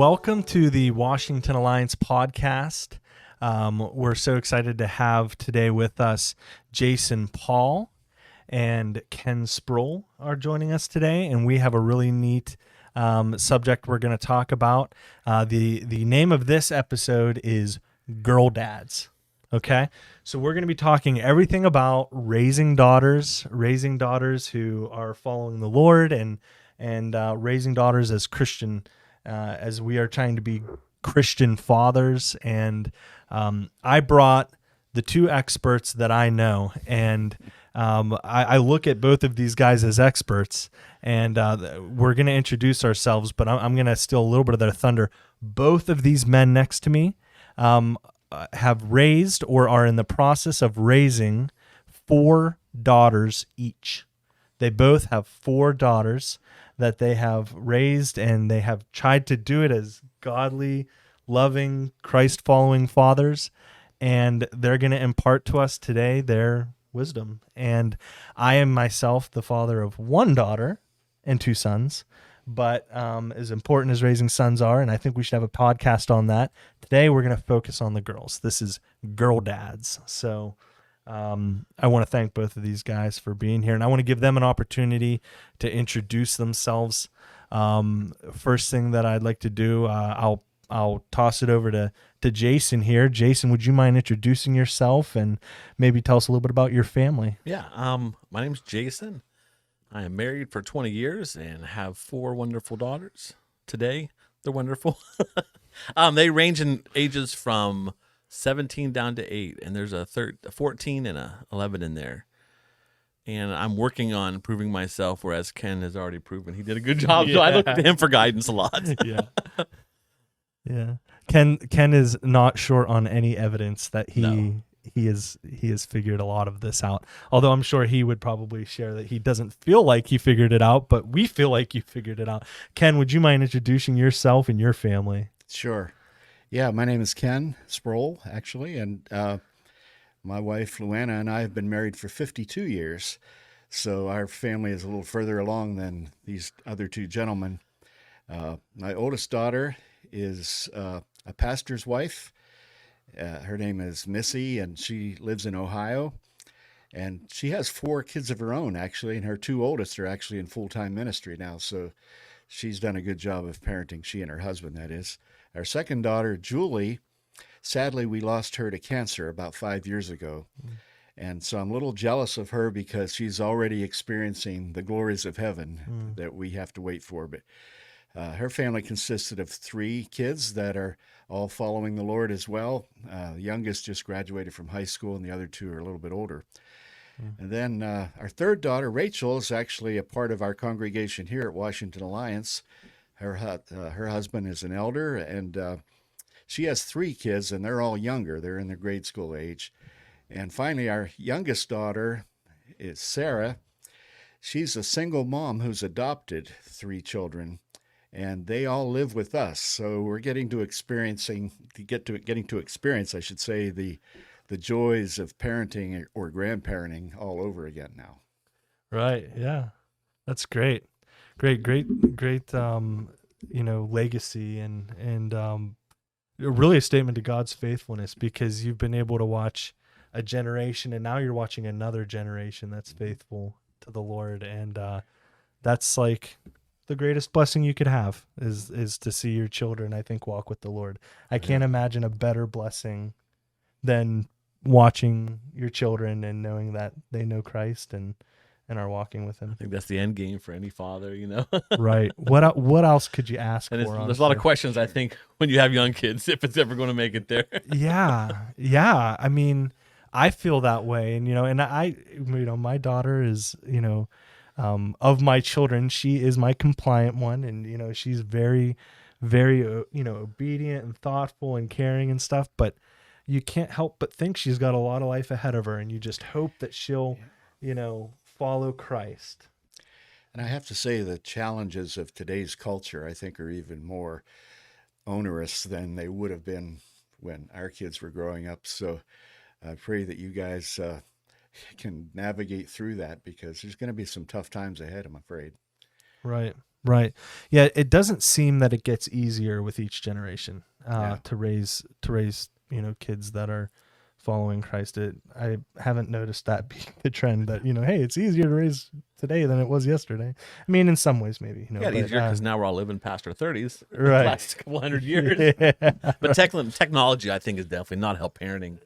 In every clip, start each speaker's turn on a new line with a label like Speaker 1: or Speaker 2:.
Speaker 1: Welcome to the Washington Alliance podcast. We're so excited to have today with us Jason Paul and Ken Sproul are joining us today, and we have a really neat subject we're going to talk about. The name of this episode is Girl Dads. Okay, so we're going to be talking everything about raising daughters who are following the Lord, and raising daughters as Christian. As we are trying to be Christian fathers. And I brought the two experts that I know, and I look at both of these guys as experts, and we're going to introduce ourselves, but I'm going to steal a little bit of their thunder. Both of these men next to me have raised or are in the process of raising 4 daughters each. They both have 4 daughters that they have raised, and they have tried to do it as godly, loving, Christ-following fathers, and they're going to impart to us today their wisdom. And I am myself the father of 1 daughter and 2 sons, but as important as raising sons are, and I think we should have a podcast on that, today we're going to focus on the girls. This is Girl Dads. So I want to thank both of these guys for being here, and I want to give them an opportunity to introduce themselves. First thing that I'd like to do, I'll toss it over to Jason here. Jason, would you mind introducing yourself and maybe tell us a little bit about your family?
Speaker 2: Yeah, my name's Jason. I am married for 20 years and have 4 wonderful daughters. Today, they're wonderful. They range in ages from 17 down to 8, and there's a 14 and a 11 in there. And I'm working on proving myself, whereas Ken has already proven he did a good job.
Speaker 1: Yeah.
Speaker 2: So I look to him for guidance a lot.
Speaker 1: Yeah. Ken is not short on any evidence that he has figured a lot of this out. Although I'm sure he would probably share that he doesn't feel like he figured it out, but we feel like you figured it out. Ken, would you mind introducing yourself and your family?
Speaker 3: Sure. Yeah, my name is Ken Sproul, actually, and my wife, Luana, and I have been married for 52 years, so our family is a little further along than these other 2 gentlemen. My oldest daughter is a pastor's wife. Her name is Missy, and she lives in Ohio, and she has 4 kids of her own, actually, and her 2 oldest are actually in full-time ministry now, so she's done a good job of parenting, she and her husband, that is. Our second daughter, Julie, sadly, we lost her to cancer about 5 years ago. And so I'm a little jealous of her because she's already experiencing the glories of heaven that we have to wait for. But her family consisted of 3 kids that are all following the Lord as well. The youngest just graduated from high school, and the other 2 are a little bit older. And then our third daughter, Rachel, is actually a part of our congregation here at Washington Alliance. Her husband is an elder, and she has 3 kids, and they're all younger. They're in the grade school age. And finally, our youngest daughter is Sarah. She's a single mom who's adopted 3 children, and they all live with us. So we're getting to experience, I should say, the joys of parenting or grandparenting all over again now.
Speaker 1: Right. Yeah. That's great. Great, legacy and really a statement to God's faithfulness, because you've been able to watch a generation, and now you're watching another generation that's faithful to the Lord, and that's like the greatest blessing you could have is to see your children, I think, walk with the Lord. I can't imagine a better blessing than watching your children and knowing that they know Christ and are walking with him.
Speaker 2: I think that's the end game for any father,
Speaker 1: Right. What else could you ask
Speaker 2: and
Speaker 1: for?
Speaker 2: there's a lot of questions, I think, when you have young kids, if it's ever going to make it there.
Speaker 1: Yeah. I mean, I feel that way. And, my daughter is, of my children, she is my compliant one. And, she's very, very, obedient and thoughtful and caring and stuff. But you can't help but think she's got a lot of life ahead of her. And you just hope that she'll, follow Christ.
Speaker 3: And I have to say the challenges of today's culture, I think, are even more onerous than they would have been when our kids were growing up. So I pray that you guys can navigate through that, because there's going to be some tough times ahead, I'm afraid.
Speaker 1: Right. Right. Yeah. It doesn't seem that it gets easier with each generation
Speaker 3: Yeah.
Speaker 1: to raise kids that are following Christ. I haven't noticed that being the trend that hey, it's easier to raise today than it was yesterday. I mean, in some ways, maybe
Speaker 2: Yeah,
Speaker 1: but,
Speaker 2: easier because now we're all living past our 30s.
Speaker 1: Right.
Speaker 2: The last couple hundred years.
Speaker 1: Yeah.
Speaker 2: But technology, I think, has definitely not helped parenting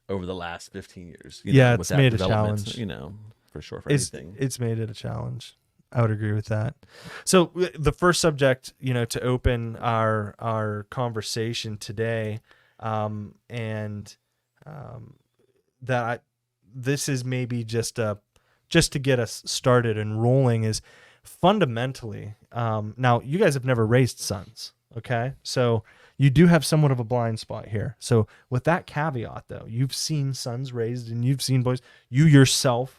Speaker 2: over the last 15 years.
Speaker 1: Yeah,
Speaker 2: with
Speaker 1: it's
Speaker 2: that
Speaker 1: made a
Speaker 2: development,
Speaker 1: challenge.
Speaker 2: For sure for
Speaker 1: It's
Speaker 2: anything.
Speaker 1: it's made it a challenge. I would agree with that. So the first subject, to open our conversation today, this is maybe just to get us started and rolling is fundamentally. Now you guys have never raised sons, okay? So you do have somewhat of a blind spot here. So with that caveat, though, you've seen sons raised and you've seen boys. You yourselves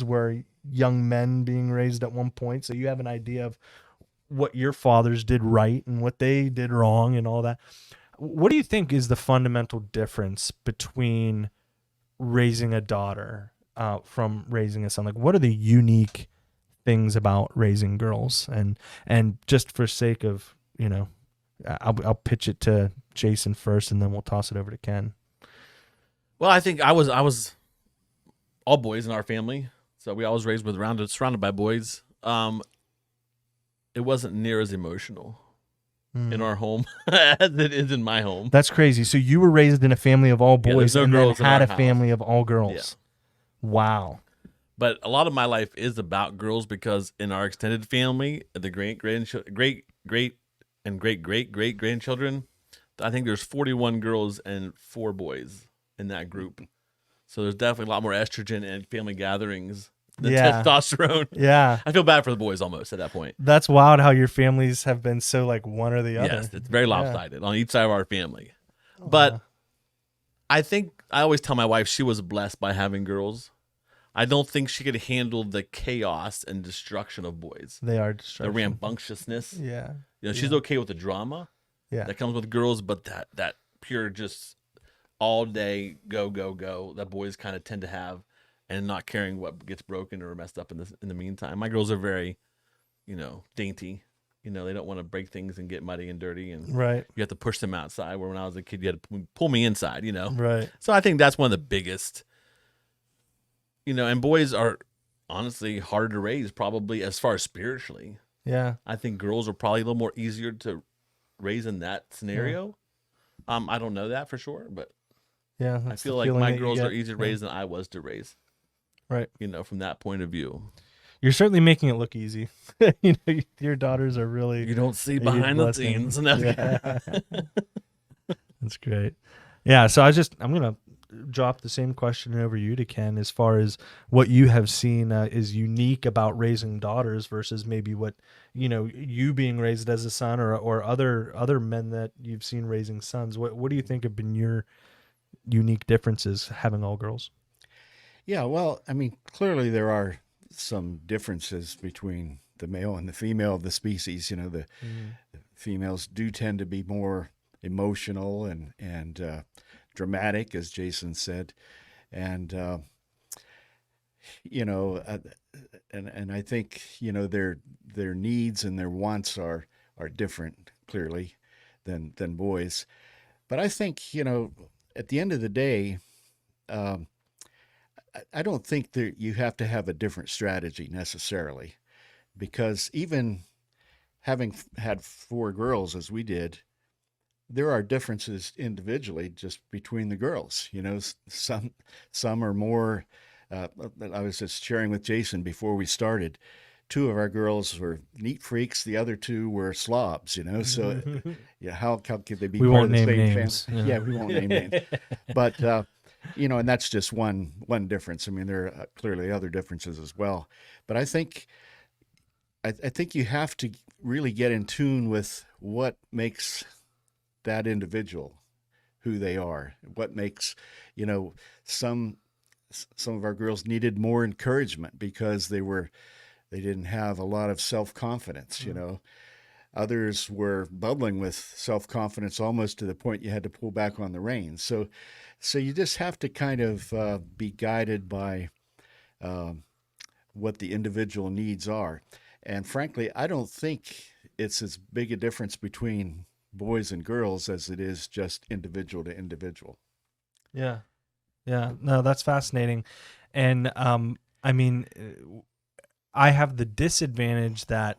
Speaker 1: were young men being raised at one point, so you have an idea of what your fathers did right and what they did wrong and all that. What do you think is the fundamental difference between raising a daughter from raising a son? Like, what are the unique things about raising girls? And just for sake of, I'll pitch it to Jason first, and then we'll toss it over to Ken.
Speaker 2: Well, I think I was all boys in our family, so we always raised surrounded by boys. It wasn't near as emotional in our home as it is in my home.
Speaker 1: That's crazy. So you were raised in a family of all
Speaker 2: Yeah,
Speaker 1: boys,
Speaker 2: there's no
Speaker 1: and then
Speaker 2: girls in
Speaker 1: had
Speaker 2: our
Speaker 1: a
Speaker 2: house.
Speaker 1: family of all girls.
Speaker 2: Yeah.
Speaker 1: Wow.
Speaker 2: But a lot of my life is about girls because in our extended family, the great and great grandchildren, I think there's 41 girls and 4 boys in that group. So there's definitely a lot more estrogen and family gatherings than
Speaker 1: Yeah.
Speaker 2: testosterone.
Speaker 1: Yeah.
Speaker 2: I feel bad for the boys almost at that point.
Speaker 1: That's wild how your families have been so like one or the other.
Speaker 2: Yes, it's very lopsided on each side of our family.
Speaker 1: Oh,
Speaker 2: But
Speaker 1: wow.
Speaker 2: I think I always tell my wife she was blessed by having girls. I don't think she could handle the chaos and destruction of boys.
Speaker 1: They are
Speaker 2: The
Speaker 1: destruction.
Speaker 2: rambunctiousness.
Speaker 1: Yeah.
Speaker 2: She's okay with the drama
Speaker 1: Yeah.
Speaker 2: that comes with girls, but that pure just all day go that boys kind of tend to have, and not caring what gets broken or messed up in the meantime. My girls are very, dainty. They don't want to break things and get muddy and dirty, and
Speaker 1: Right.
Speaker 2: you have to push them outside. Where when I was a kid, you had to pull me inside.
Speaker 1: Right.
Speaker 2: So I think that's one of the biggest. And boys are honestly harder to raise, probably as far as spiritually.
Speaker 1: Yeah.
Speaker 2: I think girls are probably a little more easier to raise in that scenario. I don't know that for sure, but
Speaker 1: Yeah.
Speaker 2: I
Speaker 1: that's the
Speaker 2: feel like
Speaker 1: feeling
Speaker 2: my
Speaker 1: that you
Speaker 2: girls
Speaker 1: get.
Speaker 2: are easier to raise than I was to raise.
Speaker 1: Right.
Speaker 2: From that point of view.
Speaker 1: You're certainly making it look easy. Your daughters are really.
Speaker 2: You don't see
Speaker 1: You
Speaker 2: behind the
Speaker 1: bless them.
Speaker 2: scenes. And that's
Speaker 1: Yeah. That's great. Yeah. So I'm gonna drop the same question over you to Ken as far as what you have seen is unique about raising daughters versus maybe what you being raised as a son or other men that you've seen raising sons. What do you think have been your unique differences having all girls?
Speaker 3: Yeah, well, I mean, clearly there are some differences between the male and the female of the species. The females do tend to be more emotional and dramatic, as Jason said, and and I think their needs and their wants are different clearly than boys, but I think at the end of the day. I don't think that you have to have a different strategy necessarily, because even having had 4 girls as we did, there are differences individually just between the girls. Some are more. I was just sharing with Jason before we started. 2 of our girls were neat freaks. The other 2 were slobs. So yeah, how could they be
Speaker 1: We
Speaker 3: part
Speaker 1: won't
Speaker 3: of the
Speaker 1: name
Speaker 3: same
Speaker 1: names.
Speaker 3: family? Yeah, we won't name names, but. And that's just one difference. I mean, there are clearly other differences as well. But I think you have to really get in tune with what makes that individual who they are. What makes, some of our girls needed more encouragement because they didn't have a lot of self-confidence, Others were bubbling with self-confidence almost to the point you had to pull back on the reins. So you just have to kind of be guided by what the individual needs are. And frankly, I don't think it's as big a difference between boys and girls as it is just individual to individual.
Speaker 1: Yeah. Yeah. No, that's fascinating. And I mean, I have the disadvantage that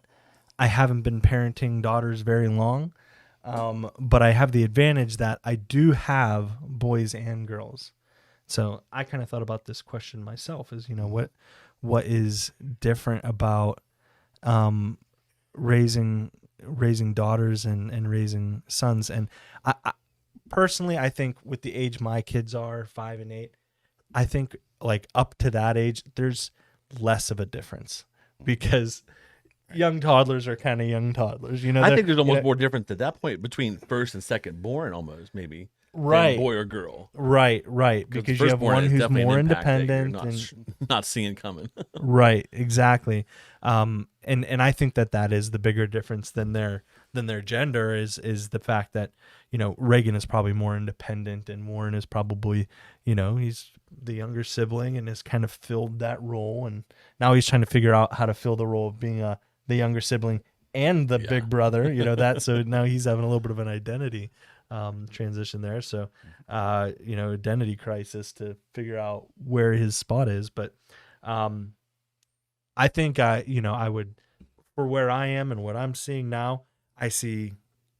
Speaker 1: I haven't been parenting daughters very long. But I have the advantage that I do have boys and girls. So I kind of thought about this question myself is, what is different about raising daughters and raising sons. And I personally, I think with the age my kids are, 5 and 8, I think like up to that age, there's less of a difference because young toddlers are kind of young toddlers.
Speaker 2: I think there's almost more difference at that point between first and second born, almost maybe.
Speaker 1: Right.
Speaker 2: Boy or girl.
Speaker 1: Right. Because you have
Speaker 2: firstborn
Speaker 1: one
Speaker 2: is
Speaker 1: who's
Speaker 2: definitely an
Speaker 1: more
Speaker 2: impact that you're
Speaker 1: independent
Speaker 2: not seeing coming.
Speaker 1: Right, exactly. And I think that is the bigger difference than their gender is the fact that, Reagan is probably more independent and Warren is probably, he's the younger sibling and has kind of filled that role. And now he's trying to figure out how to fill the role of being the younger sibling and the big brother, so now he's having a little bit of an identity transition there. So, identity crisis to figure out where his spot is. But I think I would, for where I am and what I'm seeing now, I see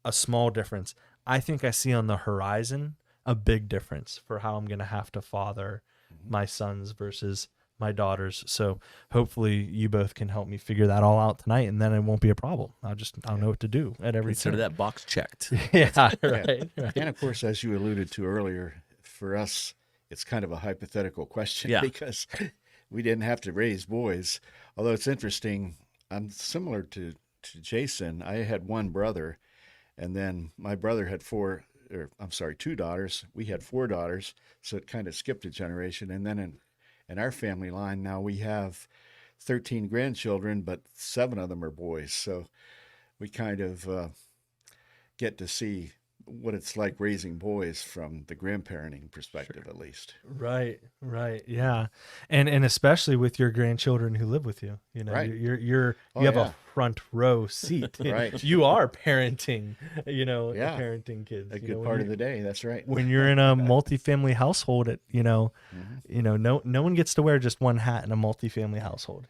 Speaker 1: a small difference. I think I see on the horizon a big difference for how I'm going to have to father my sons versus my daughters. So hopefully you both can help me figure that all out tonight, and then it won't be a problem. I'll know what to do at every
Speaker 2: Consider
Speaker 1: turn.
Speaker 2: that box checked.
Speaker 1: Yeah, right.
Speaker 3: And of course, as you alluded to earlier, for us, it's kind of a hypothetical question because we didn't have to raise boys. Although it's interesting, I'm similar to Jason. I had one brother, and then my brother had two daughters. We had 4 daughters, so it kind of skipped a generation. And then in our family line now we have 13 grandchildren, but 7 of them are boys. So we kind of get to see what it's like raising boys from the grandparenting perspective, at least.
Speaker 1: Right. Yeah. And especially with your grandchildren who live with you,
Speaker 3: Right.
Speaker 1: you have a front row seat.
Speaker 3: Right.
Speaker 1: You are parenting,
Speaker 3: Yeah.
Speaker 1: parenting kids.
Speaker 3: A good part of the day. That's right.
Speaker 1: When you're in a multifamily household, no one gets to wear just one hat in a multifamily household,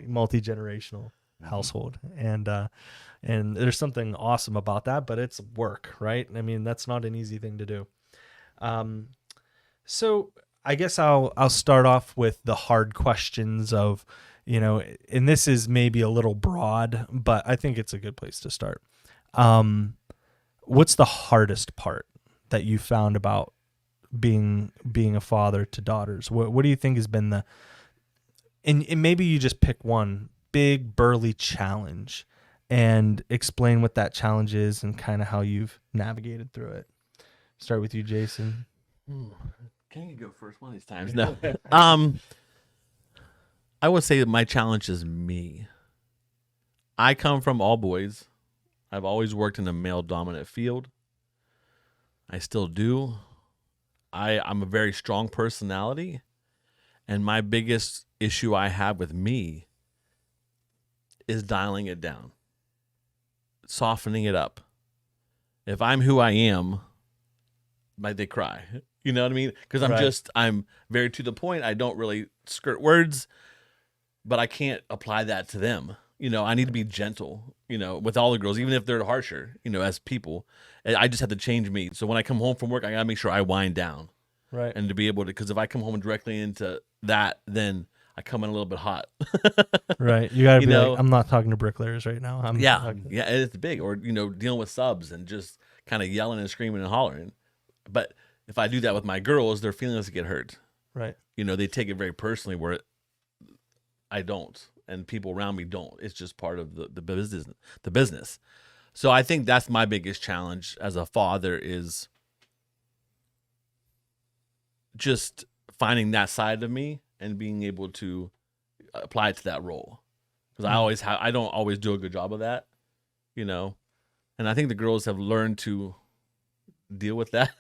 Speaker 1: multi-generational household. And there's something awesome about that, but it's work, right? I mean, that's not an easy thing to do. So I guess I'll start off with the hard questions of, and this is maybe a little broad, but I think it's a good place to start. What's the hardest part that you found about being a father to daughters? What do you think has been and maybe you just pick one big burly challenge and explain what that challenge is and kind of how you've navigated through it. Start with you, Jason.
Speaker 2: Can you go first one of these times? No. I would say that my challenge is me. I come from all boys. I've always worked in a male-dominant field. I still do. I'm a very strong personality, and my biggest issue I have with me is dialing it down, softening it up. If I'm who I am, they cry. You know what I mean? Because I'm very to the point. I don't really skirt words, but I can't apply that to them. I need to be gentle, with all the girls, even if they're harsher, as people. I just have to change me. So when I come home from work, I got to make sure I wind down.
Speaker 1: Right.
Speaker 2: And to be able to, because if I come home directly into that, then I come in a little bit hot.
Speaker 1: Right. You got to be like, I'm not talking to bricklayers right now.
Speaker 2: Yeah, it's big. Or, dealing with subs and just kind of yelling and screaming and hollering. But if I do that with my girls, their feelings get hurt.
Speaker 1: Right.
Speaker 2: They take it very personally where I don't. And people around me don't. It's just part of the business. So I think that's my biggest challenge as a father is just finding that side of me and being able to apply it to that role. Because I don't always do a good job of that, And I think the girls have learned to deal with that,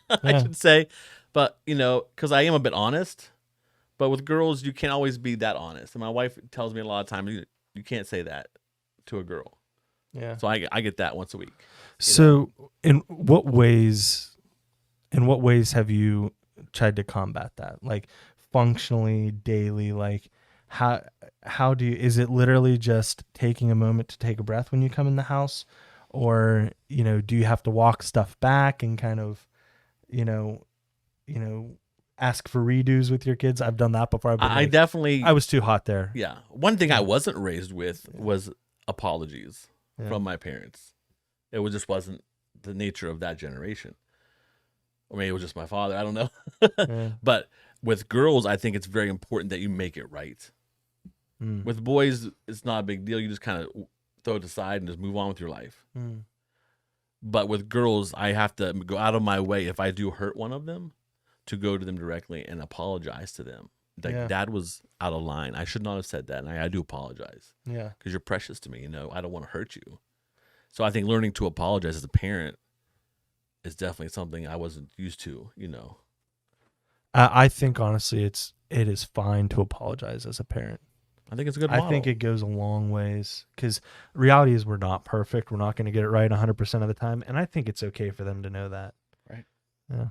Speaker 2: I should say. But, because I am a bit honest. But with girls, you can't always be that honest. And my wife tells me a lot of times, you can't say that. to a girl.
Speaker 1: Yeah.
Speaker 2: So I get that once a week.
Speaker 1: So in what ways have you tried to combat that? Like functionally, daily, like how do you, is it literally just taking a moment to take a breath when you come in the house? Or, do you have to walk stuff back and kind of, you know, ask for redos with your kids? I've done that before. I've been
Speaker 2: I
Speaker 1: like,
Speaker 2: definitely,
Speaker 1: I was too hot there.
Speaker 2: yeah. One thing I wasn't raised with was apologies
Speaker 1: Yeah.
Speaker 2: from my parents. Just wasn't the nature of that generation. Or maybe it was just my father. I don't know.
Speaker 1: Yeah.
Speaker 2: But with girls, I think it's very important that you make it right.
Speaker 1: Mm.
Speaker 2: With boys, it's not a big deal. You just kind of throw it aside and just move on with your life.
Speaker 1: Mm.
Speaker 2: But with girls, I have to go out of my way if I do hurt one of them to go to them directly and apologize to them. Like,
Speaker 1: Yeah.
Speaker 2: Dad was out of line. I should not have said that. And I do apologize
Speaker 1: Yeah.
Speaker 2: because you're precious to me. I don't want to hurt you. So I think learning to apologize as a parent is definitely something I wasn't used to,
Speaker 1: I think honestly, it is fine to apologize as a parent.
Speaker 2: I think it's a good model.
Speaker 1: I think it goes a long ways, because reality is we're not perfect. We're not going to get it right 100% of the time. And I think it's okay for them to know that.
Speaker 3: Right.
Speaker 1: Yeah.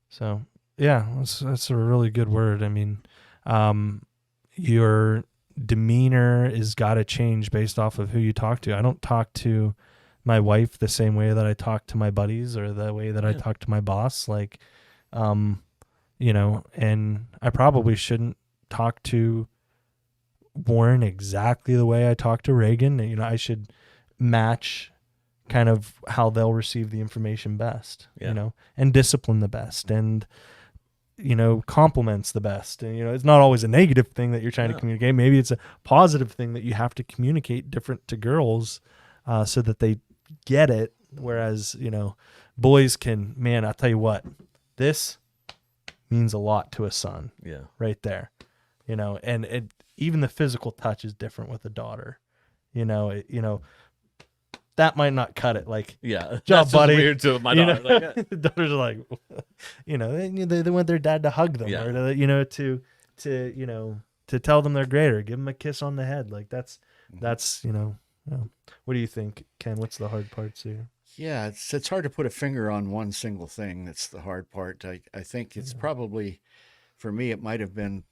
Speaker 1: So, yeah, that's a really good word. I mean, your demeanor is got to change based off of who you talk to. I don't talk to my wife the same way that I talk to my buddies or the way that I talk to my boss. Like, and I probably shouldn't talk to Warren exactly the way I talk to Reagan. I should match kind of how they'll receive the information best, and discipline the best, and compliments the best. And it's not always a negative thing that you're trying to communicate. Maybe it's a positive thing that you have to communicate different to girls, so that they get it. Whereas boys can, man, I'll tell you what, this means a lot to a son.
Speaker 2: Yeah.
Speaker 1: Right there. And even the physical touch is different with a daughter. That might not cut it. Like,
Speaker 2: yeah,
Speaker 1: job,
Speaker 2: that's
Speaker 1: buddy.
Speaker 2: Just weird to my daughter. Like,
Speaker 1: The daughters are like, they want their dad to hug them,
Speaker 2: Yeah.
Speaker 1: or to tell them they're great, or give them a kiss on the head. Like that's What do you think, Ken? What's the hard parts here?
Speaker 3: Yeah, it's hard to put a finger on one single thing. That's the hard part. I think it's probably, for me, it might have been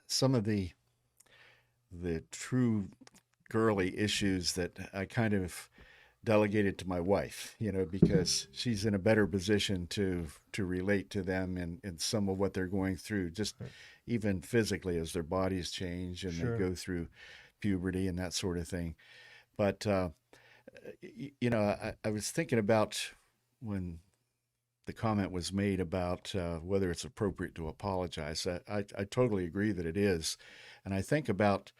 Speaker 3: some of the true girly issues that I kind of delegated to my wife, because she's in a better position to relate to them and some of what they're going through, just even physically as their bodies change and
Speaker 1: Sure.
Speaker 3: they go through puberty and that sort of thing. But, I was thinking about when the comment was made about whether it's appropriate to apologize. I totally agree that it is. And I think about,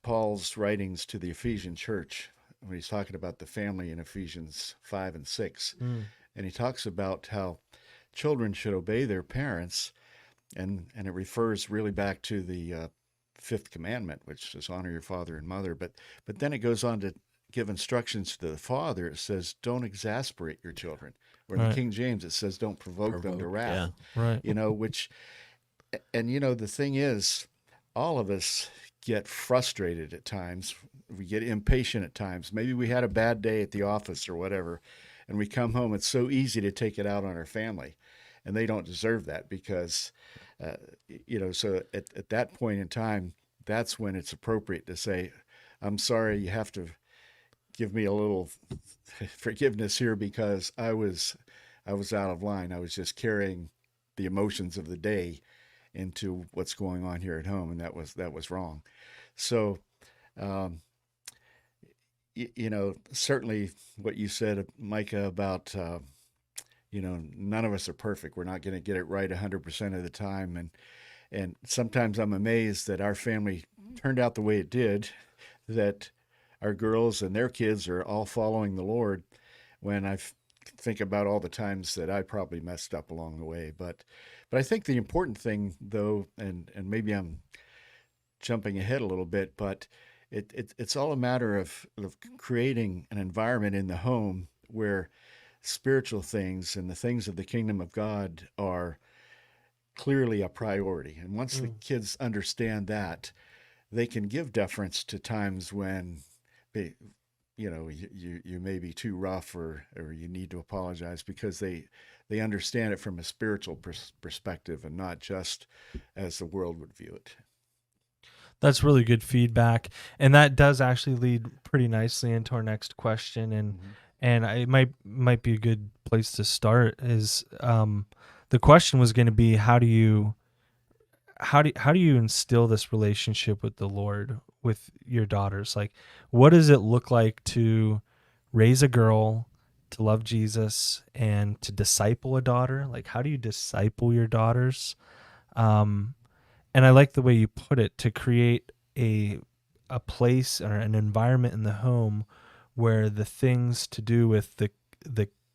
Speaker 3: Paul's writings to the Ephesian church when he's talking about the family in Ephesians 5 and 6. And he talks about how children should obey their parents. And it refers really back to the fifth commandment, which is honor your father and mother. But then it goes on to give instructions to the father. It says, don't exasperate your children. Or in
Speaker 1: Right.
Speaker 3: the King James, it says, don't provoke them to wrath.
Speaker 2: Yeah.
Speaker 1: Right.
Speaker 3: The thing is, all of us get frustrated at times. We get impatient at times. Maybe we had a bad day at the office or whatever, and we come home. It's so easy to take it out on our family, and they don't deserve that because, so at that point in time, that's when it's appropriate to say, I'm sorry, you have to give me a little forgiveness here because I was out of line. I was just carrying the emotions of the day into what's going on here at home, and that was wrong. So, certainly what you said, Micah, about none of us are perfect. We're not going to get it right 100% of the time, and sometimes I'm amazed that our family turned out the way it did, that our girls and their kids are all following the Lord, when I think about all the times that I probably messed up along the way. But I think the important thing, though, and maybe I'm jumping ahead a little bit, but it's all a matter of creating an environment in the home where spiritual things and the things of the kingdom of God are clearly a priority. And once the kids understand that, they can give deference to times when you may be too rough, or you need to apologize, because they understand it from a spiritual perspective and not just as the world would view it.
Speaker 1: That's really good feedback, and that does actually lead pretty nicely into our next question. And it might be a good place to start. Is the question was going to be, how do you instill this relationship with the Lord with your daughters? Like, what does it look like to raise a girl to love Jesus and to disciple a daughter? Like, how do you disciple your daughters? And I like the way you put it, to create a place or an environment in the home where the things to do with the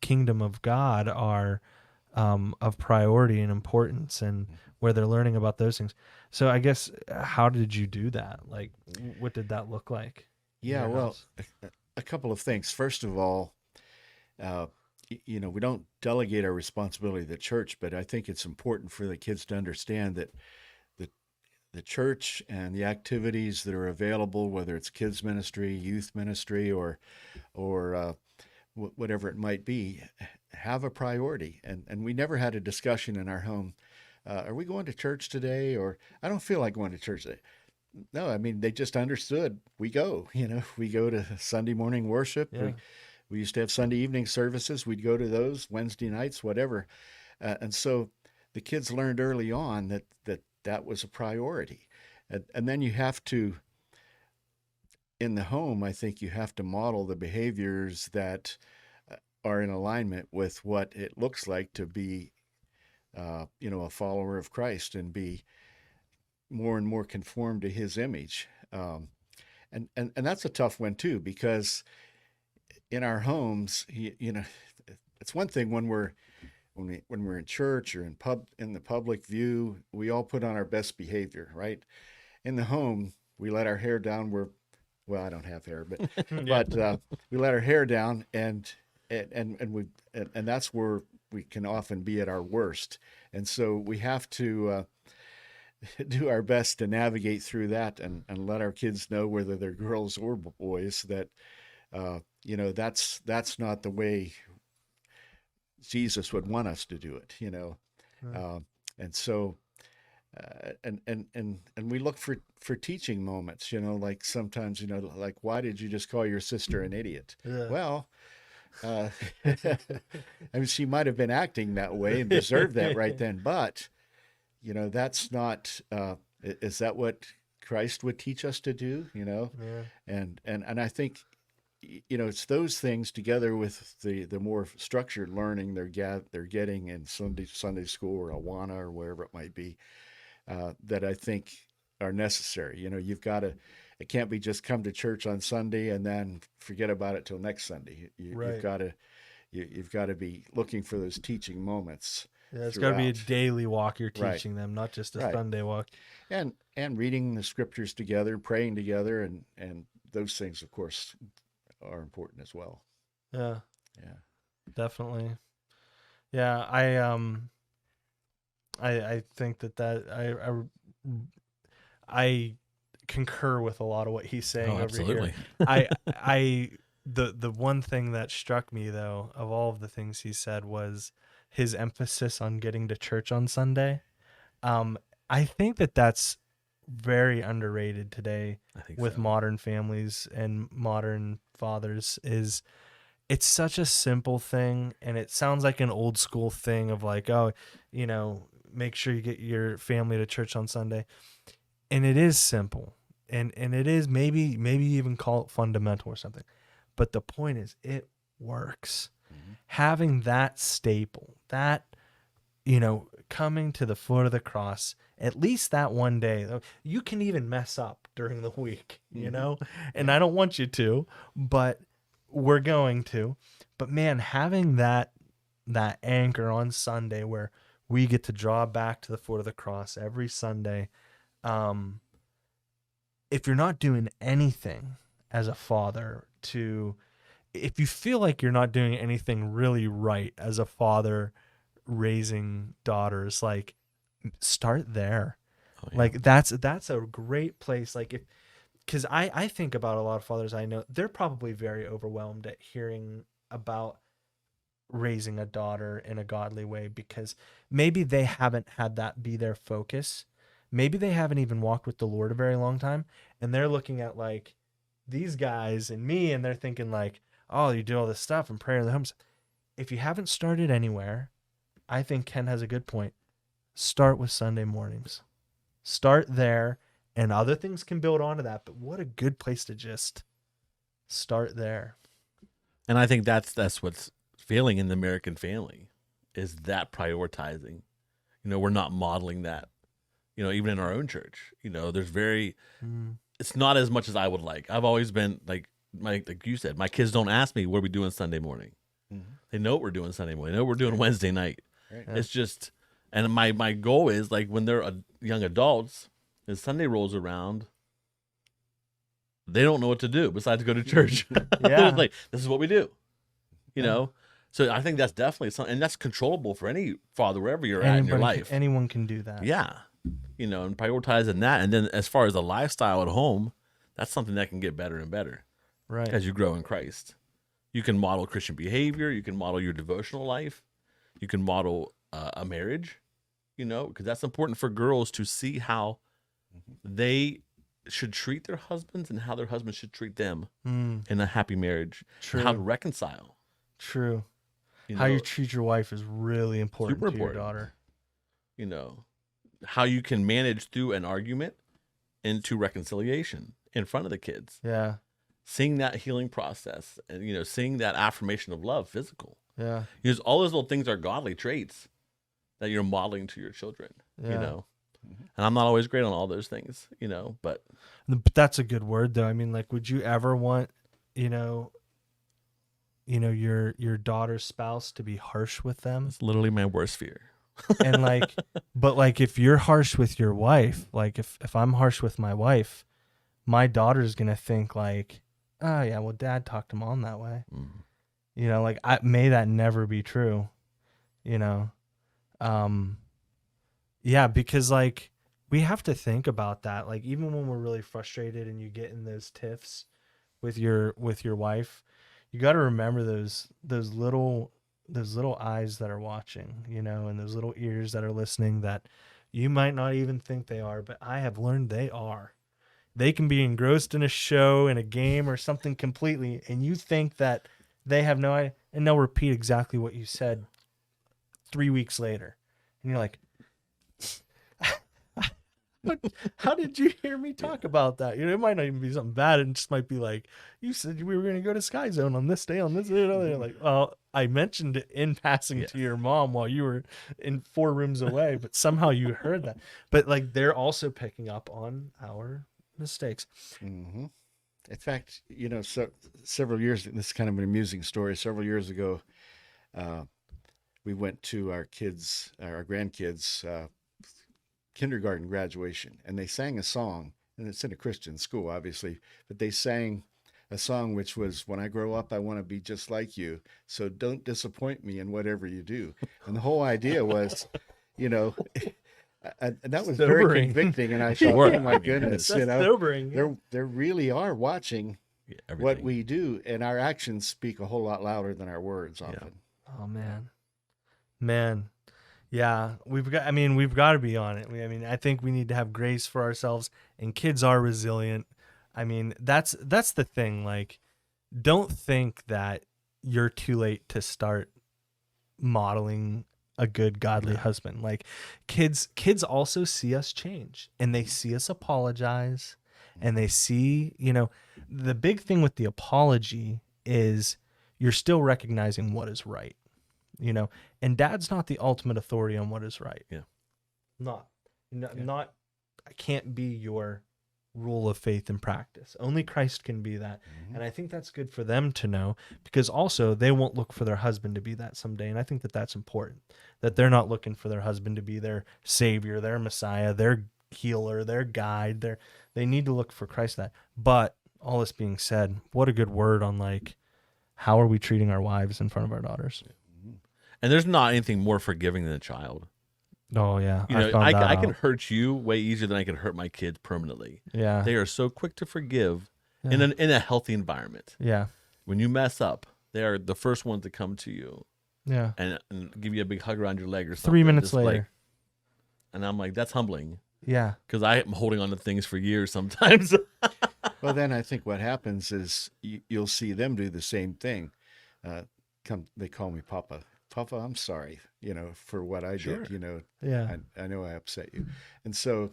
Speaker 1: kingdom of God are of priority and importance, and where they're learning about those things. So I guess, how did you do that? Like, what did that look like?
Speaker 3: Yeah,
Speaker 1: your
Speaker 3: well,
Speaker 1: house?
Speaker 3: a couple of things. First of all, we don't delegate our responsibility to the church, but I think it's important for the kids to understand that the church and the activities that are available, whether it's kids ministry, youth ministry, or whatever it might be, have a priority. And we never had a discussion in our home. Are we going to church today? Or I don't feel like going to church today. No, I mean, they just understood. We go, we go to Sunday morning worship.
Speaker 1: Yeah.
Speaker 3: We used to have Sunday evening services. We'd go to those Wednesday nights, whatever. And so the kids learned early on that was a priority. And then you have to, in the home, I think you have to model the behaviors that are in alignment with what it looks like to be, a follower of Christ, and be more and more conformed to his image. And that's a tough one too, because in our homes, it's one thing when we're in church or in the public view, we all put on our best behavior, right? In the home, we let our hair down. Well, I don't have hair, but we let our hair down, and that's where we can often be at our worst. And so we have to do our best to navigate through that, and let our kids know, whether they're girls or boys, that that's not the way Jesus would want us to do it,
Speaker 1: Right.
Speaker 3: and so and we look for teaching moments, like sometimes, like, why did you just call your sister an idiot?
Speaker 1: Yeah.
Speaker 3: Well, I mean, she might have been acting that way and deserved that right then, but that's not. Is that what Christ would teach us to do?
Speaker 1: Yeah.
Speaker 3: And I think, it's those things, together with the more structured learning they're getting in Sunday school or Awana or wherever it might be, that I think are necessary. You've got to. It can't be just come to church on Sunday and then forget about it till next Sunday.
Speaker 1: Right.
Speaker 3: You've got to be looking for those teaching moments.
Speaker 1: Yeah, it's got to be a
Speaker 3: throughout.
Speaker 1: daily walk you're
Speaker 3: Right.
Speaker 1: teaching them, not just a
Speaker 3: Right.
Speaker 1: Sunday walk.
Speaker 3: And reading the scriptures together, praying together, and those things, of course, are important as well.
Speaker 1: Yeah,
Speaker 3: Yeah.
Speaker 1: definitely. Yeah, I think I concur with a lot of what he's saying over
Speaker 2: absolutely.
Speaker 1: here. The one thing that struck me, though, of all of the things he said, was his emphasis on getting to church on Sunday. I think that's very underrated today
Speaker 2: I think
Speaker 1: with
Speaker 2: so.
Speaker 1: modern families and modern fathers. It's such a simple thing, and it sounds like an old school thing of like, oh, make sure you get your family to church on Sunday. And it is simple. And it is maybe even call it fundamental or something. But the point is, it works.
Speaker 3: Mm-hmm.
Speaker 1: Having that staple, that, coming to the foot of the cross, at least that one day. You can even mess up during the week,
Speaker 3: Mm-hmm.
Speaker 1: and I don't want you to, but we're going to. But man, having that anchor on Sunday where we get to draw back to the foot of the cross every Sunday. If you're not doing anything as a father if you feel like you're not doing anything really right as a father raising daughters, like, start there.
Speaker 2: Oh, yeah.
Speaker 1: Like that's a great place. Like if, because I think about a lot of fathers I know, they're probably very overwhelmed at hearing about raising a daughter in a godly way, because maybe they haven't had that be their focus. Maybe they haven't even walked with the Lord a very long time, and they're looking at like these guys and me, and they're thinking like, oh, you do all this stuff and pray in the homes. If you haven't started anywhere, I think Ken has a good point. Start with Sunday mornings. Start there, and other things can build onto that. But what a good place to just start there.
Speaker 2: And I think that's what's failing in the American family, is that prioritizing. We're not modeling that. Even in our own church, there's it's not as much as I would like. I've always been like you said, my kids don't ask me what we doing Sunday morning.
Speaker 3: Mm-hmm.
Speaker 2: They know what we're doing Sunday morning. They know what we're doing Wednesday night.
Speaker 3: Right.
Speaker 1: Yeah.
Speaker 2: It's just, and my goal is like when they're young adults, and Sunday rolls around, they don't know what to do besides go to church.
Speaker 1: Yeah.
Speaker 2: Like, this is what we do, So I think that's definitely something, and that's controllable for any father wherever you're at in your life.
Speaker 1: Anyone can do that.
Speaker 2: Yeah. And prioritizing that. And then as far as the lifestyle at home, that's something that can get better and better
Speaker 1: Right.
Speaker 2: as you grow in Christ. You can model Christian behavior. You can model your devotional life. You can model a marriage, because that's important for girls to see how they should treat their husbands and how their husbands should treat them in a happy marriage.
Speaker 1: True.
Speaker 2: And how to reconcile.
Speaker 1: True.
Speaker 2: You
Speaker 1: How you
Speaker 2: know,
Speaker 1: treat your wife is really important
Speaker 2: Super
Speaker 1: to your
Speaker 2: important.
Speaker 1: daughter.
Speaker 2: How you can manage through an argument into reconciliation in front of the kids.
Speaker 1: Yeah.
Speaker 2: Seeing that healing process and, seeing that affirmation of love, physical.
Speaker 1: Yeah.
Speaker 2: Because all those little things are godly traits that you're modeling to your children,
Speaker 1: Yeah.
Speaker 2: And I'm not always great on all those things, but
Speaker 1: But that's a good word though. I mean, like, would you ever want, your daughter's spouse to be harsh with them?
Speaker 2: it's literally my worst fear.
Speaker 1: And like, but like, if you're harsh with your wife, like if I'm harsh with my wife, my daughter's going to think like, oh yeah, well dad talked to mom that way. Like may that never be true, yeah, because like we have to think about that. Like even when we're really frustrated and you get in those tiffs with your wife, you got to remember those little eyes that are watching, and those little ears that are listening that you might not even think they are, but I have learned they are. They can be engrossed in a show, in a game or something completely, and you think that they have no idea, and they'll repeat exactly what you said 3 weeks later. And you're like, how did you hear me talk about that? It might not even be something bad. It just might be like, you said we were going to go to Sky Zone on this day, on this day. Like, well, I mentioned it in passing to your mom while you were in 4 rooms away, but somehow you heard that. But like, they're also picking up on our mistakes.
Speaker 3: Mm-hmm. In fact, several years, this is kind of an amusing story. Several years ago, we went to our grandkids' kindergarten graduation, and they sang a song, and it's in a Christian school, obviously, but they sang a song which was, "When I grow up, I want to be just like you, so don't disappoint me in whatever you do." And the whole idea was, and that was very
Speaker 1: Sobering.
Speaker 3: convicting. And I
Speaker 2: Sure.
Speaker 3: thought, oh
Speaker 2: I
Speaker 3: my
Speaker 2: mean,
Speaker 3: goodness,
Speaker 1: That's sobering.
Speaker 3: they really are watching
Speaker 2: Everything.
Speaker 3: what we do, and our actions speak a whole lot louder than our words often.
Speaker 1: Oh man. Yeah, we've got to be on it. I think we need to have grace for ourselves, and kids are resilient. I mean, that's the thing. Like, don't think that you're too late to start modeling a good godly husband. Like, kids also see us change, and they see us apologize, and they see, the big thing with the apology is you're still recognizing what is right. And dad's not the ultimate authority on what is right.
Speaker 2: Yeah.
Speaker 1: Not, I can't be your rule of faith and practice. Only Christ can be that.
Speaker 3: Mm-hmm.
Speaker 1: And I think that's good for them to know, because also they won't look for their husband to be that someday. And I think that that's important, that they're not looking for their husband to be their savior, their Messiah, their healer, their guide. They need to look for Christ that. But all this being said, what a good word on like, how are we treating our wives in front of our daughters?
Speaker 2: And there's not anything more forgiving than a child.
Speaker 1: Oh yeah,
Speaker 2: You know,
Speaker 1: found that
Speaker 2: I can
Speaker 1: out.
Speaker 2: hurt you way easier than I can hurt my kids permanently.
Speaker 1: Yeah,
Speaker 2: They are so quick to forgive
Speaker 1: yeah,
Speaker 2: in a healthy environment.
Speaker 1: yeah,
Speaker 2: When you mess up, they are the first ones to come to you
Speaker 1: yeah.
Speaker 2: and give you a big hug around your leg or something.
Speaker 1: 3 minutes
Speaker 2: just like-
Speaker 1: later.
Speaker 2: and I'm like, that's humbling
Speaker 1: Yeah,
Speaker 2: because I am holding on to things for years sometimes.
Speaker 3: Well, then I think what happens is you'll see them do the same thing. They call me Papa. Papa, I'm sorry, for what I
Speaker 2: Sure.
Speaker 3: did.
Speaker 1: yeah,
Speaker 3: I know I upset you. And so,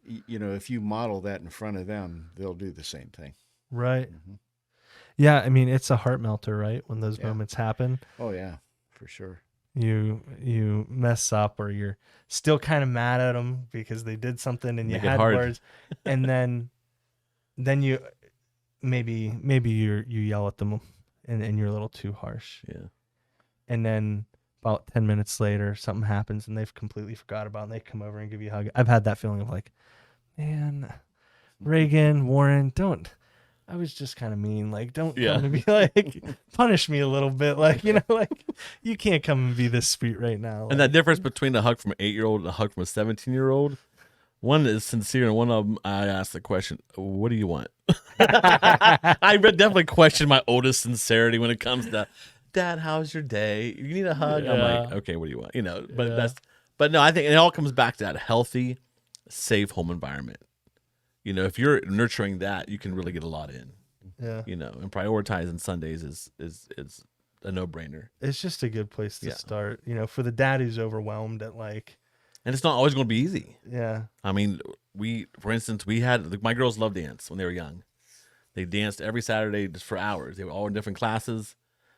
Speaker 3: if you model that in front of them, they'll do the same thing.
Speaker 1: right.
Speaker 3: Mhm.
Speaker 1: Yeah, I mean, it's a heart melter, right? When those
Speaker 3: Yeah.
Speaker 1: moments happen,
Speaker 3: Oh, yeah, for sure.
Speaker 1: you mess up, or you're still kind of mad at them because they did something and you
Speaker 2: Make it
Speaker 1: had
Speaker 2: hard.
Speaker 1: words, and then you maybe you yell at them and you're a little too harsh,
Speaker 2: Yeah.
Speaker 1: and then about 10 minutes later something happens and they've completely forgot about it and they come over and give you a hug. I've had that feeling of like, man, Reagan, Warren, I was just kind of mean. Like, don't
Speaker 2: Yeah.
Speaker 1: come and be like, punish me a little bit. Like, like you can't come and be this sweet right now.
Speaker 2: And that difference between a hug from an 8-year-old and a hug from a 17-year-old, one is sincere, and one of them, I ask the question, "What do you want?" I definitely question my oldest sincerity when it comes to, "Dad, how's your day? You need a hug?" I'm like,
Speaker 1: Yeah.
Speaker 2: "Okay, what do you want?" But
Speaker 1: Yeah.
Speaker 2: but no, I think it all comes back to that healthy, safe home environment. If you're nurturing that, you can really get a lot in.
Speaker 1: Yeah.
Speaker 2: And prioritizing Sundays is a no-brainer.
Speaker 1: It's just a good place to
Speaker 2: Yeah.
Speaker 1: start, for the dad who's overwhelmed at like,
Speaker 2: And it's not always going to be easy.
Speaker 1: yeah.
Speaker 2: I mean, for instance, we had my girls loved dance when they were young. They danced every Saturday just for hours. They were all in different classes.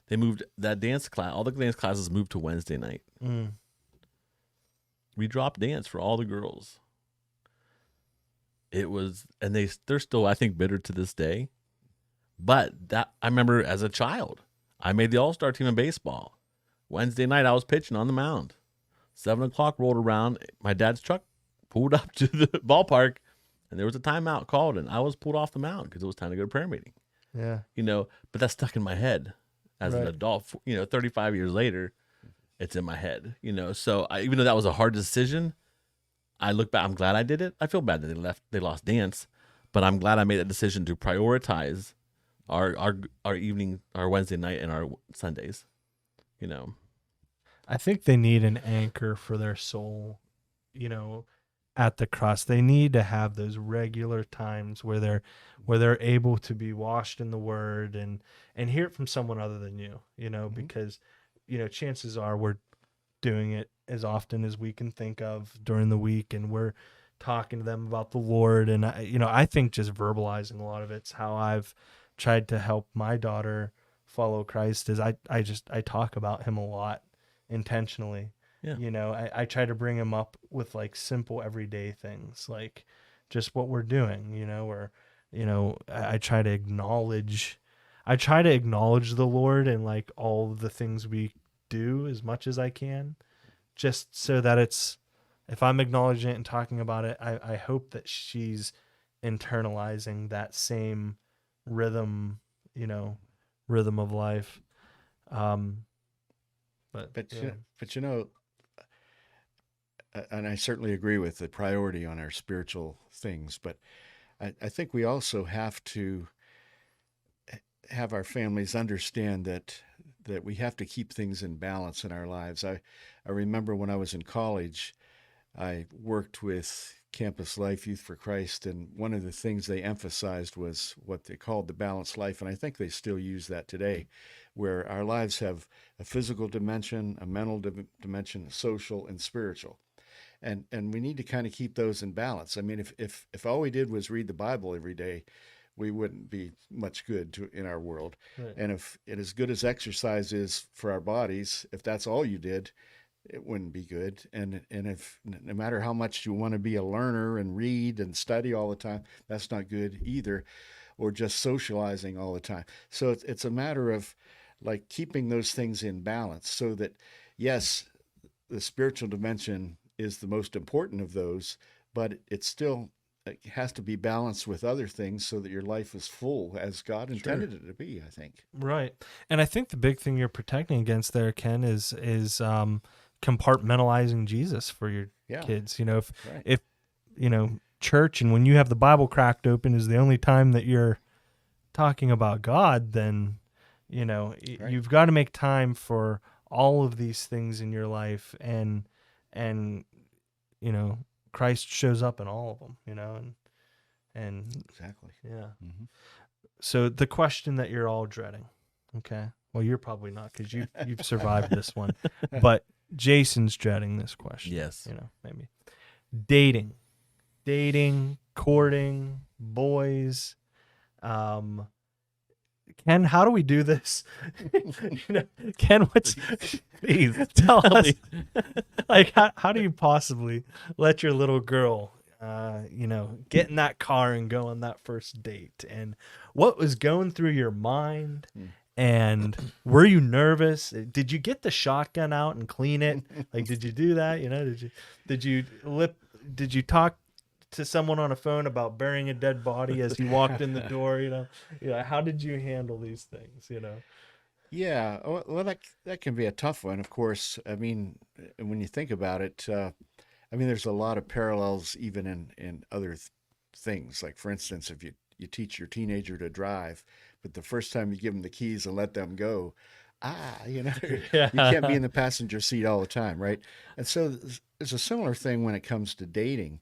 Speaker 2: They moved that dance class. All the dance classes moved to Wednesday night.
Speaker 1: Mm.
Speaker 2: We dropped dance for all the girls. It was, and they're still, I think, bitter to this day. But that I remember as a child, I made the All-Star team in baseball. Wednesday night, I was pitching on the mound. 7:00 rolled around. My dad's truck pulled up to the ballpark, and there was a timeout called, and I was pulled off the mound because it was time to go to prayer meeting.
Speaker 1: Yeah.
Speaker 2: But that's stuck in my head as an
Speaker 1: Right.
Speaker 2: adult. 35 years later, it's in my head. So even though that was a hard decision, I look back. I'm glad I did it. I feel bad that they lost dance, but I'm glad I made that decision to prioritize our evening, our Wednesday night, and our Sundays.
Speaker 1: I think they need an anchor for their soul, at the cross. They need to have those regular times where they're able to be washed in the word and hear it from someone other than you, because, chances are we're doing it as often as we can think of during the week, and we're talking to them about the Lord. And I think just verbalizing a lot of it's how I've tried to help my daughter follow Christ is I talk about him a lot intentionally.
Speaker 2: Yeah.
Speaker 1: I try to bring him up with like simple everyday things, like just what we're doing, or, I try to acknowledge the Lord and like all of the things we do as much as I can, just so that if I'm acknowledging it and talking about it, I hope that she's internalizing that same rhythm of life.
Speaker 3: But
Speaker 1: yeah.
Speaker 3: and I certainly agree with the priority on our spiritual things, but I think we also have to have our families understand that we have to keep things in balance in our lives. I remember when I was in college, I worked with Campus Life Youth for Christ, and one of the things they emphasized was what they called the balanced life, and I think they still use that today, where our lives have a physical dimension, a mental dimension, a social, and spiritual. And we need to kind of keep those in balance. I mean, if all we did was read the Bible every day, we wouldn't be much good in our world.
Speaker 1: Right.
Speaker 3: And if it as good as exercise is for our bodies, if that's all you did, it wouldn't be good. And if no matter how much you want to be a learner and read and study all the time, that's not good either, or just socializing all the time. So it's a matter of like keeping those things in balance so that, yes, the spiritual dimension is the most important of those, but it still has to be balanced with other things so that your life is full as God intended it to be, I think.
Speaker 1: Right. And I think the big thing you're protecting against there, Ken, is compartmentalizing Jesus for your
Speaker 3: Yeah.
Speaker 1: kids. You know,
Speaker 3: Right.
Speaker 1: if church and when you have the Bible cracked open is the only time that you're talking about God, then
Speaker 3: Right.
Speaker 1: you've got to make time for all of these things in your life, and Christ shows up in all of them. And
Speaker 3: Exactly.
Speaker 1: yeah.
Speaker 3: Mhm.
Speaker 1: So the question that you're all dreading, okay? Well, you're probably not because you've survived this one, but Jason's dreading this question.
Speaker 2: Yes.
Speaker 1: Maybe dating, courting, boys. Ken, how do we do this? Ken, what's
Speaker 2: Please
Speaker 1: tell
Speaker 2: tell
Speaker 1: us?
Speaker 2: me.
Speaker 1: Like, how do you possibly let your little girl, get in that car and go on that first date? And what was going through your mind? And were you nervous? Did you get the shotgun out and clean it? Like, did you do that? Did you talk to someone on a phone about burying a dead body as you walked in the door? How did you handle these things?
Speaker 3: Yeah. Well, that can be a tough one, of course. I mean, when you think about it, I mean, there's a lot of parallels even in other things. Like, for instance, if you teach your teenager to drive, but the first time you give them the keys and let them go, you can't be in the passenger seat all the time, right? And so there's a similar thing when it comes to dating.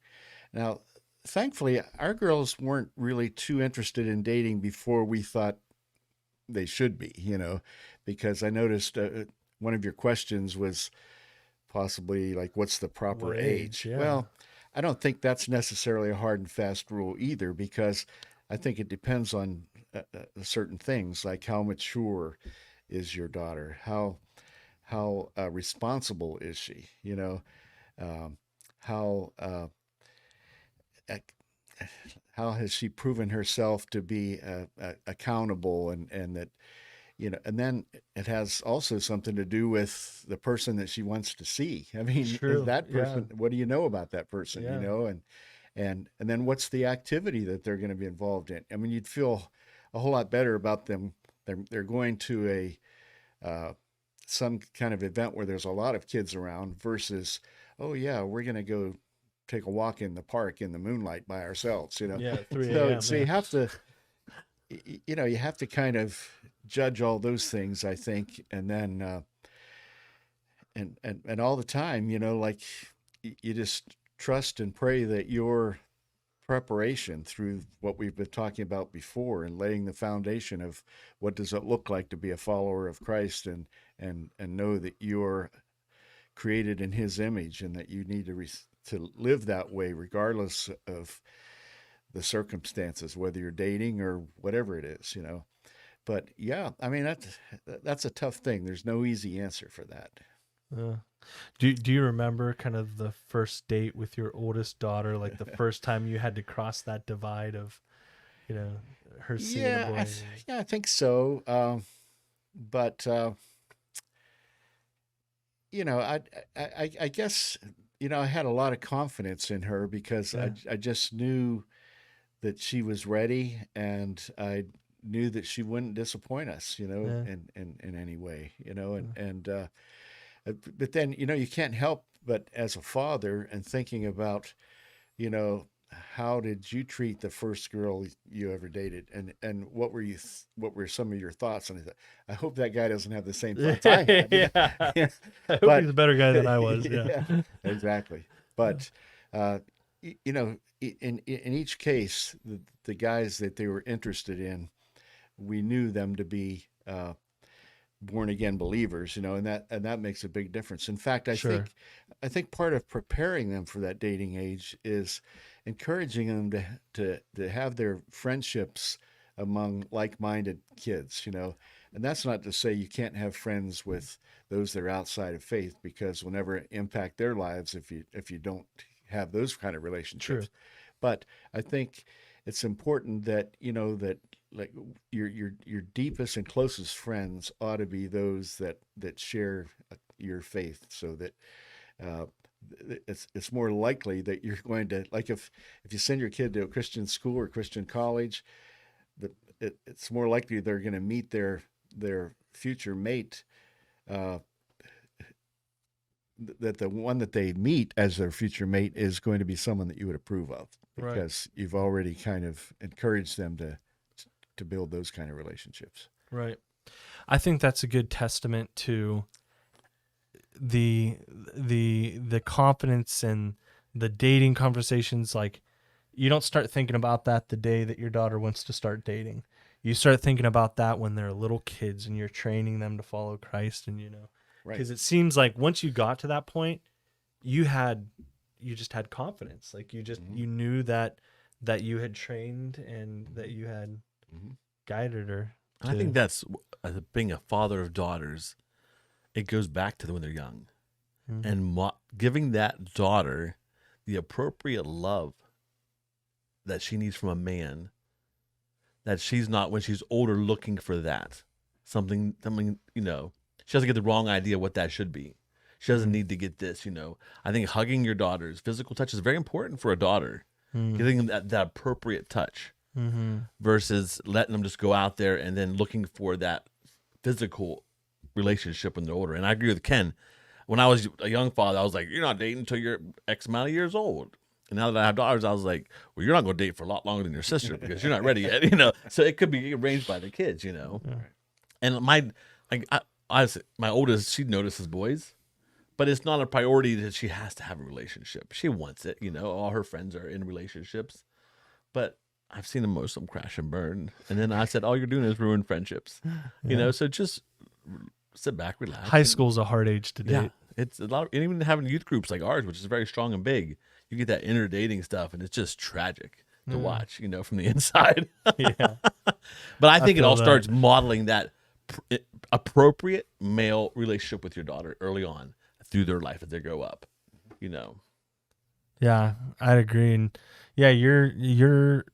Speaker 3: Now, thankfully, our girls weren't really too interested in dating before we thought they should be, because I noticed one of your questions was possibly like, what's the proper
Speaker 1: What
Speaker 3: age?
Speaker 1: age? Yeah.
Speaker 3: Well, I don't think that's necessarily a hard and fast rule either, because I think it depends on certain things, like how mature is your daughter, how responsible is she, um, how ac- how has she proven herself to be accountable, and that, and then it has also something to do with the person that she wants to see. I mean, is
Speaker 1: True.
Speaker 3: that
Speaker 1: Yeah.
Speaker 3: person, what do you know about that person,
Speaker 1: Yeah.
Speaker 3: and then what's the activity that they're going to be involved in? I mean, you'd feel a whole lot better about them. They're going to some kind of event where there's a lot of kids around versus, oh yeah, we're going to go take a walk in the park in the moonlight by ourselves,
Speaker 1: Yeah. 3
Speaker 3: So,
Speaker 1: a.m.
Speaker 3: so you have to, you have to kind of judge all those things, I think, and then, and all the time, like, you just trust and pray that your preparation through what we've been talking about before and laying the foundation of what does it look like to be a follower of Christ, and know that you're created in his image and that you need to live that way regardless of the circumstances, whether you're dating or whatever it is, But yeah, I mean, that's a tough thing. There's no easy answer for that.
Speaker 1: Do you remember kind of the first date with your oldest daughter, like the first time you had to cross that divide of, her seeing a boy?
Speaker 3: Yeah, I think so. But I guess, I had a lot of confidence in her because
Speaker 1: Yeah.
Speaker 3: I just knew that she was ready, and I knew that she wouldn't disappoint us,
Speaker 1: Yeah.
Speaker 3: in any way, but then, you can't help but as a father and thinking about, you know, how did you treat the first girl you ever dated, and what were some of your thoughts? And I thought, I hope that guy doesn't have the same thoughts I had.
Speaker 1: Yeah. I hope
Speaker 3: But
Speaker 1: he's a better guy than I was. Yeah.
Speaker 3: yeah, exactly. But in each case, the guys that they were interested in, we knew them to be born again believers, and that makes a big difference. In fact,
Speaker 1: Sure.
Speaker 3: I think part of preparing them for that dating age is encouraging them to have their friendships among like-minded kids, and that's not to say you can't have friends with those that are outside of faith, because will never impact their lives if you don't have those kind of
Speaker 1: True.
Speaker 3: relationships. But I think it's important that, that, like, your deepest and closest friends ought to be those that share your faith, so that uh, it's more likely that you're going to, like, if you send your kid to a Christian school or Christian college, that it's more likely they're going to meet their future mate, uh, that the one that they meet as their future mate is going to be someone that you would approve of,
Speaker 1: Right.
Speaker 3: because you've already kind of encouraged them to build those kind of relationships.
Speaker 1: Right. I think that's a good testament to the confidence and the dating conversations. Like, you don't start thinking about that the day that your daughter wants to start dating. You start thinking about that when they're little kids and you're training them to follow Christ, and
Speaker 3: Right.
Speaker 1: because it seems like once you got to that point, you just had confidence. Like, you knew that you had trained and that you had guided her.
Speaker 2: I think that's being a father of daughters. It goes back to when they're young, and giving that daughter the appropriate love that she needs from a man, that she's not, when she's older, looking for that something. She doesn't get the wrong idea what that should be. She doesn't need to get this. I think hugging your daughters, physical touch is very important for a daughter. Giving them that appropriate touch. Versus letting them just go out there and then looking for that physical relationship when they're older. And I agree with Ken. When I was a young father, I was like, you're not dating until you're X amount of years old. And now that I have daughters, I was like, well, you're not going to date for a lot longer than your sister because you're not ready yet. So it could be arranged by the kids. And my oldest, she notices boys, but it's not a priority that she has to have a relationship. She wants it. All her friends are in relationships, but I've seen most of them crash and burn. And then I said, all you're doing is ruin friendships. So just sit back, relax.
Speaker 1: High school's a hard age to date.
Speaker 2: Yeah, it's a lot. And even having youth groups like ours, which is very strong and big, you get that inner dating stuff, and it's just tragic to watch, from the inside.
Speaker 1: Yeah.
Speaker 2: But I think it
Speaker 1: feel
Speaker 2: all
Speaker 1: that.
Speaker 2: starts modeling that appropriate male relationship with your daughter early on through their life as they grow up.
Speaker 1: Yeah, I'd agree. And yeah, you're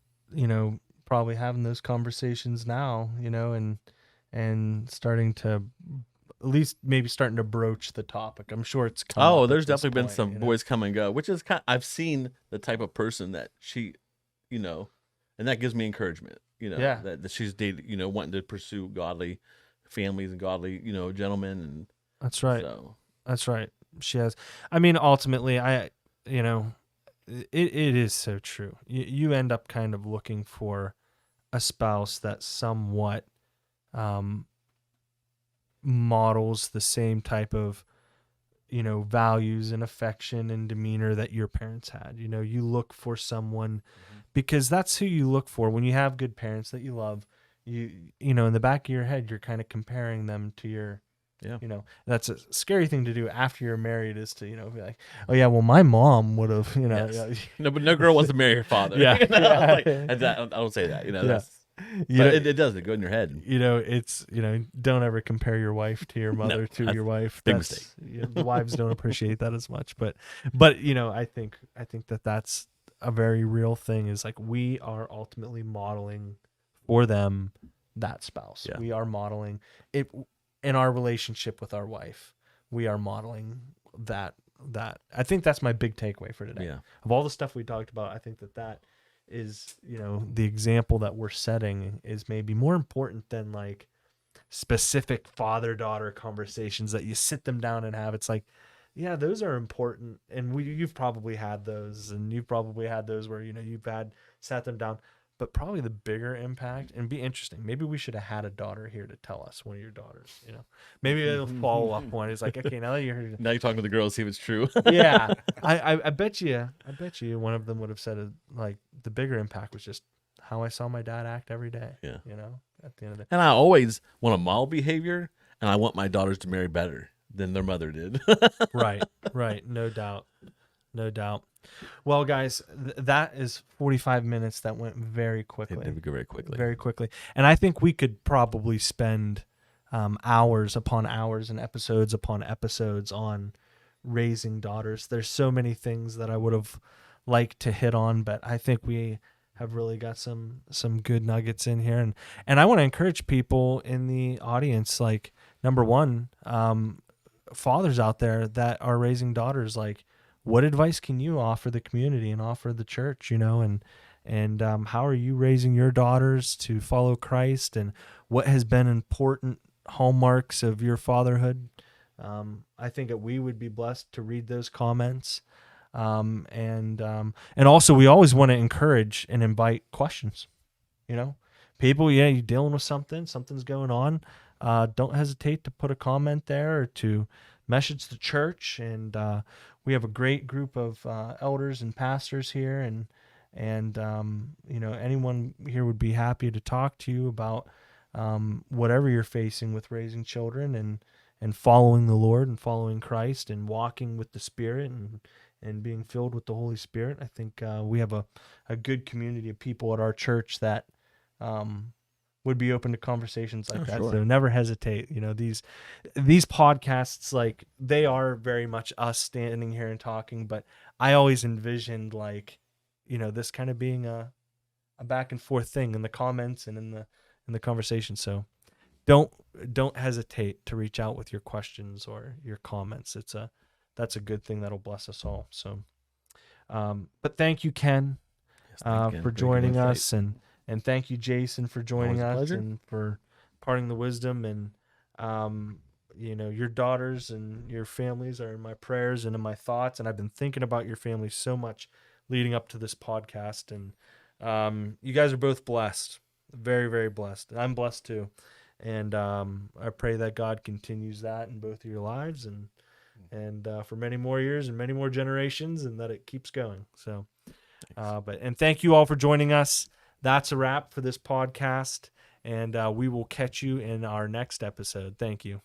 Speaker 1: probably having those conversations now, and starting to at least maybe starting to broach the topic. I'm sure it's come up
Speaker 2: There's
Speaker 1: at this
Speaker 2: definitely been
Speaker 1: point,
Speaker 2: some boys come and go, which is I've seen the type of person that she, and that gives me encouragement,
Speaker 1: Yeah.
Speaker 2: that she's dated, wanting to pursue godly families and godly, gentlemen. And
Speaker 1: That's right.
Speaker 2: so,
Speaker 1: That's right. She has. I mean, ultimately, it is so true. You end up kind of looking for a spouse that somewhat models the same type of, values and affection and demeanor that your parents had. You look for someone because that's who you look for when you have good parents that you love. In the back of your head, you're kind of comparing them to your.
Speaker 2: Yeah.
Speaker 1: That's a scary thing to do after you're married, is to, be like, oh yeah, well, my mom would have,
Speaker 2: Yes.
Speaker 1: yeah.
Speaker 2: No, but no girl wants to marry her father.
Speaker 1: Yeah.
Speaker 2: I don't say that.
Speaker 1: Yeah.
Speaker 2: That's,
Speaker 1: You
Speaker 2: but
Speaker 1: know,
Speaker 2: it does. It go in your head.
Speaker 1: it's, don't ever compare your wife to your mother to
Speaker 2: that's
Speaker 1: your wife.
Speaker 2: big
Speaker 1: That's,
Speaker 2: mistake.
Speaker 1: The wives don't appreciate that as much, but I think that's a very real thing, is like, we are ultimately modeling for them that spouse.
Speaker 2: Yeah.
Speaker 1: We are modeling it in our relationship with our wife. We are modeling that. I think that's my big takeaway for today.
Speaker 2: Yeah.
Speaker 1: Of all the stuff we talked about, I think that is, the example that we're setting is maybe more important than like specific father-daughter conversations that you sit them down and have. It's like, yeah, those are important. And you've probably had those, and you've probably had those where, you've sat them down. But probably the bigger impact, and be interesting. Maybe we should have had a daughter here to tell us, one of your daughters, maybe a follow up one. It's like, okay, now that you're here,
Speaker 2: Now you're talking to the girls, see if it's true.
Speaker 1: yeah, I bet you one of them would have said, like, the bigger impact was just how I saw my dad act every day.
Speaker 2: Yeah.
Speaker 1: At the end of the day.
Speaker 2: And I always want to model behavior, and I want my daughters to marry better than their mother did.
Speaker 1: Right. No doubt. Well, guys, that is 45 minutes that went very quickly.
Speaker 2: It would go very quickly.
Speaker 1: Very quickly. And I think we could probably spend hours upon hours and episodes upon episodes on raising daughters. There's so many things that I would have liked to hit on, but I think we have really got some good nuggets in here. And I want to encourage people in the audience, like, number one, fathers out there that are raising daughters, like, what advice can you offer the community and offer the church, and how are you raising your daughters to follow Christ, and what has been important hallmarks of your fatherhood I think that we would be blessed to read those comments. And also we always want to encourage and invite questions. People, you're dealing with something's going on. Don't hesitate to put a comment there or to message the church. And we have a great group of elders and pastors here, and anyone here would be happy to talk to you about whatever you're facing with raising children and following the Lord and following Christ and walking with the Spirit and being filled with the Holy Spirit. I think we have a good community of people at our church that would be open to conversations like that.
Speaker 2: Sure.
Speaker 1: So never hesitate. These podcasts, like, they are very much us standing here and talking, but I always envisioned, like, this kind of being a back and forth thing in the comments and in the conversation. So don't hesitate to reach out with your questions or your comments. That's a good thing that'll bless us all. So, but thank you, Ken,
Speaker 2: Yes, thank you.
Speaker 1: for
Speaker 2: Great
Speaker 1: joining
Speaker 2: insight.
Speaker 1: us, and thank you, Jason, for joining
Speaker 2: Always a
Speaker 1: us
Speaker 2: pleasure.
Speaker 1: and for parting the wisdom. And your daughters and your families are in my prayers and in my thoughts. And I've been thinking about your family so much leading up to this podcast. And you guys are both blessed, very, very blessed. I'm blessed too. And I pray that God continues that in both of your lives and for many more years and many more generations, and that it keeps going. So, and thank you all for joining us. That's a wrap for this podcast, and we will catch you in our next episode. Thank you.